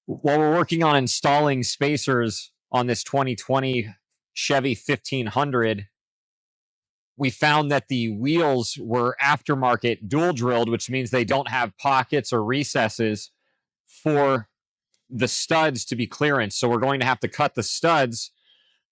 While we're working on installing spacers on this 2020 Chevy 1500, we found that the wheels were aftermarket dual drilled, which means they don't have pockets or recesses for the studs to be clearance. So we're going to have to cut the studs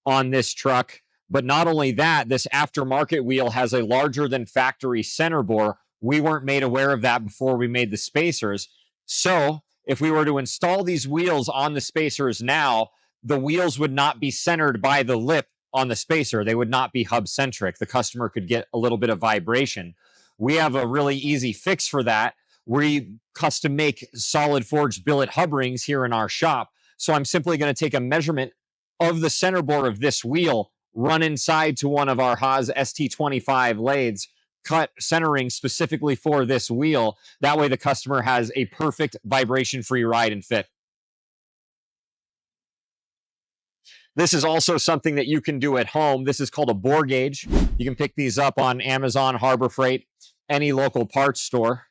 on this truck. But not only that, this aftermarket wheel has a larger than factory center bore. We weren't made aware of that before we made the spacers. So if we were to install these wheels on the spacers now, the wheels would not be centered by the lip on the spacer. They would not be hub centric. The customer could get a little bit of vibration. We have a really easy fix for that. We custom make solid forged billet hub rings here in our shop. So I'm simply going to take a measurement of the center bore of this wheel, run inside to one of our Haas ST25 lathes, cut centering specifically for this wheel. That way the customer has a perfect vibration-free ride and fit. This is also something that you can do at home. This is called a bore gauge. You can pick these up on Amazon, Harbor Freight, any local parts store.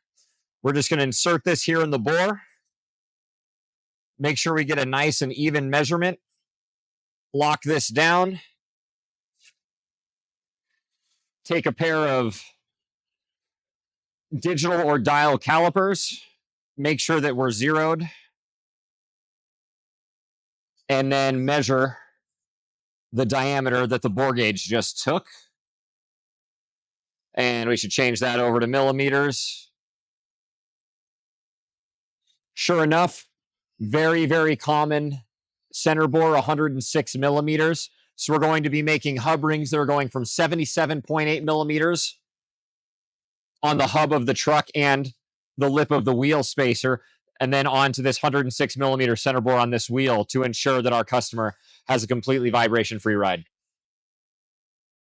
We're just going to insert this here in the bore. Make sure we get a nice and even measurement. Lock this down. Take a pair of digital or dial calipers. Make sure that we're zeroed. And then measure the diameter that the bore gauge just took. And we should change that over to millimeters. Sure enough, very, very common center bore, 106 millimeters. So we're going to be making hub rings that are going from 77.8 millimeters on the hub of the truck and the lip of the wheel spacer, and then onto this 106 millimeter center bore on this wheel to ensure that our customer has a completely vibration-free ride.